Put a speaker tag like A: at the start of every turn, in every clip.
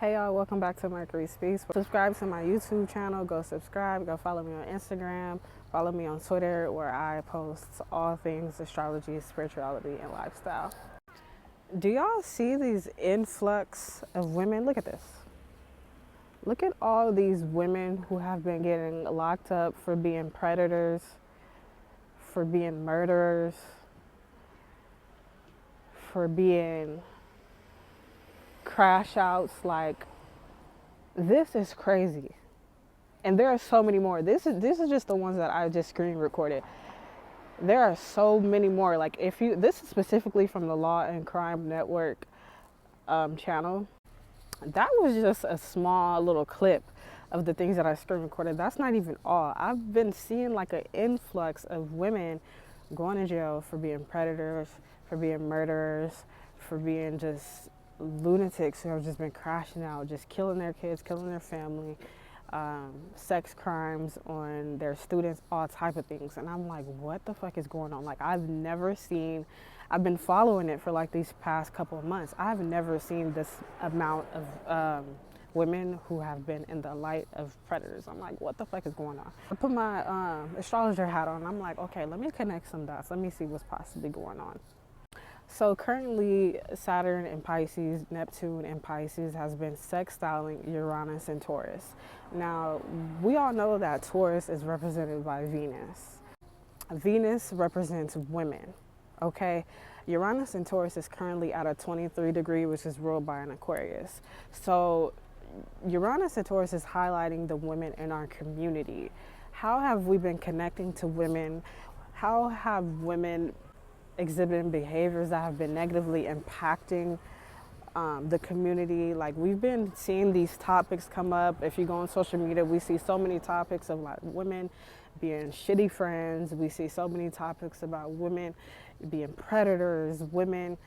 A: Hey y'all, welcome back to Mercury Speaks. Subscribe to my YouTube channel, go subscribe, go follow me on Instagram, follow me on Twitter where I post all things astrology, spirituality, and lifestyle. Do y'all see these influx of women? Look at this. Look at all these women who have been getting locked up for being predators, for being murderers, for being crash outs. Like, this is crazy. And there are so many more. This is just the ones that I just screen recorded. There are so many more. Like, this is specifically from the Law and Crime Network channel. That was just a small little clip of the things that I screen recorded. That's not even all. I've been seeing like an influx of women going to jail for being predators, for being murderers, for being just lunatics who have just been crashing out, just killing their kids, killing their family, sex crimes on their students, all type of things. And I'm like, what the fuck is going on? Like, I've been following it for like these past couple of months. I've never seen this amount of women who have been in the light of predators. I'm like, what the fuck is going on? I put my astrologer hat on. I'm like, okay, let me connect some dots. Let me see what's possibly going on. So currently, Saturn in Pisces, Neptune in Pisces has been sextiling Uranus and Taurus. Now, we all know that Taurus is represented by Venus. Venus represents women, okay? Uranus and Taurus is currently at a 23 degree, which is ruled by an Aquarius. So Uranus and Taurus is highlighting the women in our community. How have we been connecting to women? How have women exhibiting behaviors that have been negatively impacting the community? Like, we've been seeing these topics come up. If you go on social media, we see so many topics of like women being shitty friends. We see so many topics about women being predators, women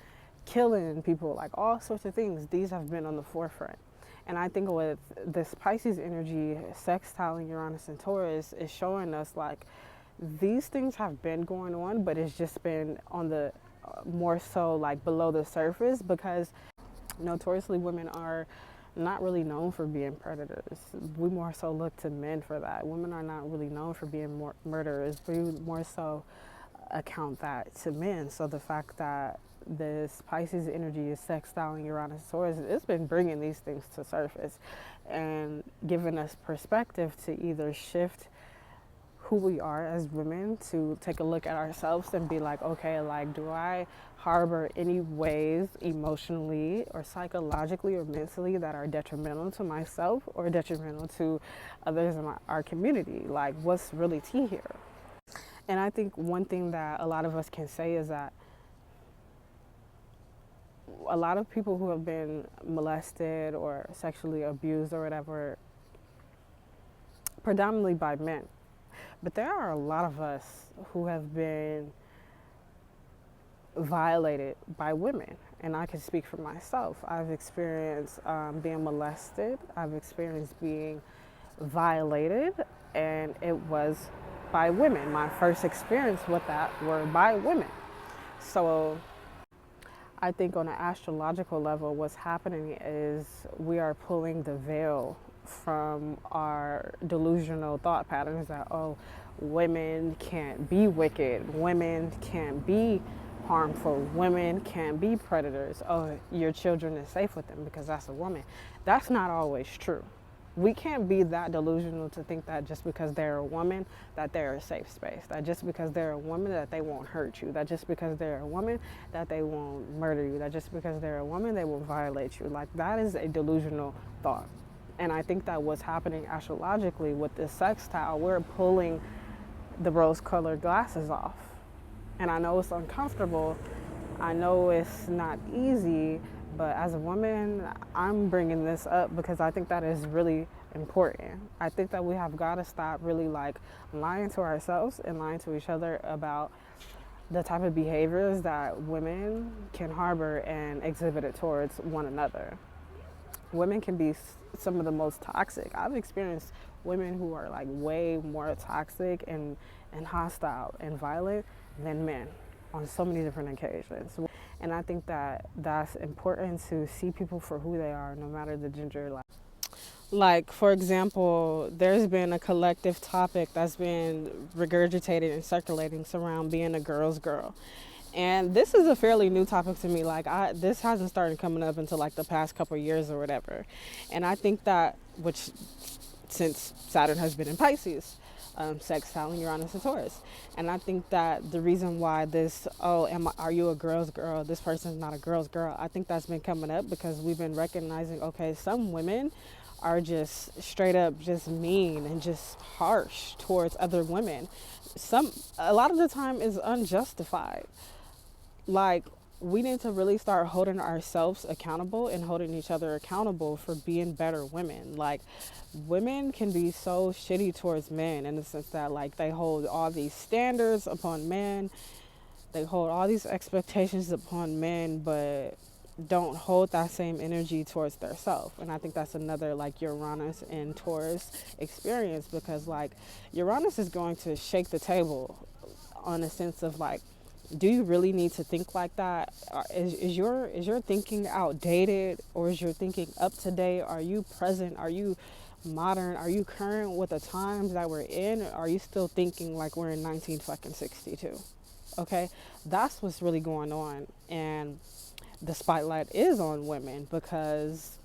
A: killing people, like all sorts of things. These have been on the forefront. And I think with this Pisces energy sextiling Uranus and Taurus is showing us like these things have been going on, but it's just been on the more so like below the surface, because notoriously women are not really known for being predators. We more so look to men for that. Women are not really known for being murderers. We more so account that to men. So the fact that this Pisces energy is sextiling Uranus and Taurus, it's been bringing these things to surface and giving us perspective to either shift who we are as women, to take a look at ourselves and be like, okay, like, do I harbor any ways emotionally or psychologically or mentally that are detrimental to myself or detrimental to others in our community? Like, what's really tea here? And I think one thing that a lot of us can say is that a lot of people who have been molested or sexually abused or whatever, predominantly by men, but there are a lot of us who have been violated by women. And I can speak for myself. I've experienced being molested. I've experienced being violated, and it was by women. My first experience with that were by women. So I think on an astrological level, what's happening is we are pulling the veil from our delusional thought patterns that, oh, women can't be wicked, women can't be harmful, women can't be predators, oh, your children is safe with them because that's a woman. That's not always true. We can't be that delusional to think that just because they're a woman that they're a safe space, that just because they're a woman that they won't hurt you, that just because they're a woman that they won't murder you, that just because they're a woman they won't violate you. Like, that is a delusional thought. And I think that what's happening astrologically with this sextile, we're pulling the rose-colored glasses off. And I know it's uncomfortable. I know it's not easy, but as a woman, I'm bringing this up because I think that is really important. I think that we have got to stop really like lying to ourselves and lying to each other about the type of behaviors that women can harbor and exhibit it towards one another. Women can be some of the most toxic. I've experienced women who are like way more toxic and hostile and violent than men on so many different occasions. And I think that that's important, to see people for who they are, no matter the gender. Like, for example, there's been a collective topic that's been regurgitated and circulating around being a girl's girl. And this is a fairly new topic to me. Like, this hasn't started coming up until like the past couple of years or whatever. And I think that, which, since Saturn has been in Pisces, sextile Uranus and Taurus. And I think that the reason why this, are you a girl's girl? This person's not a girl's girl. I think that's been coming up because we've been recognizing, okay, some women are just straight up just mean and just harsh towards other women. A lot of the time is unjustified. Like, we need to really start holding ourselves accountable and holding each other accountable for being better women. Like, women can be so shitty towards men, in the sense that, like, they hold all these standards upon men, they hold all these expectations upon men, but don't hold that same energy towards themselves. And I think that's another, like, Uranus and Taurus experience, because, like, Uranus is going to shake the table on a sense of, like, do you really need to think like that? Is your thinking outdated, or is your thinking up to date? Are you present? Are you modern? Are you current with the times that we're in? Or are you still thinking like we're in 1962? Okay, that's what's really going on. And the spotlight is on women because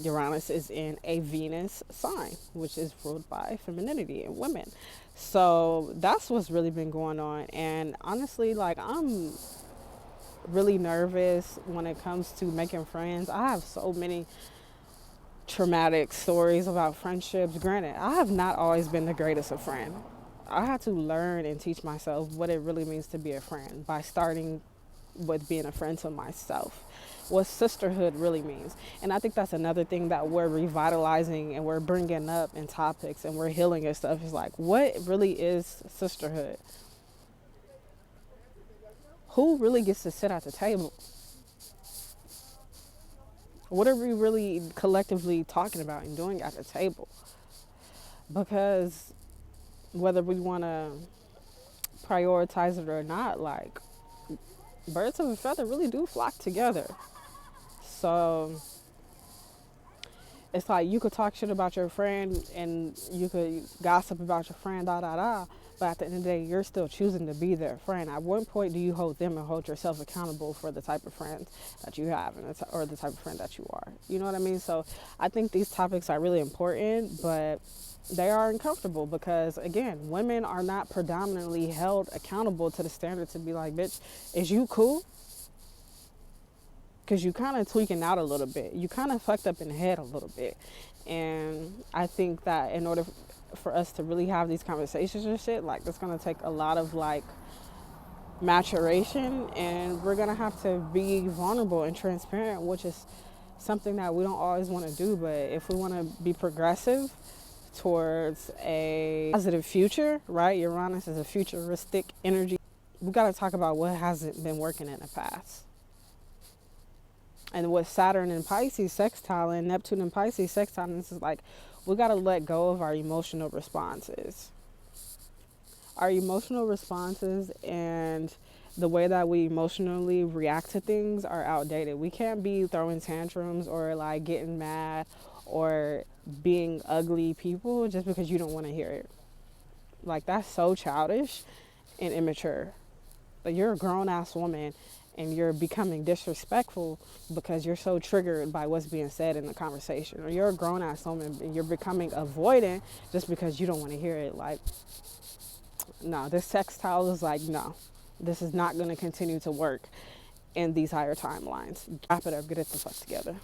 A: Uranus is in a Venus sign, which is ruled by femininity and women. So that's what's really been going on. And honestly, like, I'm really nervous when it comes to making friends. I have so many traumatic stories about friendships. Granted, I have not always been the greatest of friends. I had to learn and teach myself what it really means to be a friend by starting with being a friend to myself, what sisterhood really means. And I think that's another thing that we're revitalizing and we're bringing up in topics and we're healing and stuff, is like, what really is sisterhood? Who really gets to sit at the table? What are we really collectively talking about and doing at the table? Because whether we want to prioritize it or not, like, birds of a feather really do flock together. So it's like, you could talk shit about your friend and you could gossip about your friend, but at the end of the day, you're still choosing to be their friend. At what point do you hold them and hold yourself accountable for the type of friends that you have or the type of friend that you are? You know what I mean? So I think these topics are really important, but they are uncomfortable because, again, women are not predominantly held accountable to the standard to be like, bitch, is you cool? Because you kind of tweaking out a little bit. You kind of fucked up in the head a little bit. And I think that in order for us to really have these conversations and shit, like, it's going to take a lot of, like, maturation, and we're going to have to be vulnerable and transparent, which is something that we don't always want to do. But if we want to be progressive towards a positive future, right? Uranus is a futuristic energy. We got to talk about what hasn't been working in the past. And with Saturn and Pisces sextile and Neptune and Pisces sextile, this is like, we got to let go of our emotional responses. Our emotional responses and the way that we emotionally react to things are outdated. We can't be throwing tantrums or, like, getting mad or being ugly people just because you don't want to hear it. Like, that's so childish and immature. Like, you're a grown-ass woman and you're becoming disrespectful because you're so triggered by what's being said in the conversation. Or you're a grown-ass woman and you're becoming avoidant just because you don't want to hear it. Like, no, this sextile is like, no, this is not going to continue to work in these higher timelines. Wrap it up, get it the fuck together.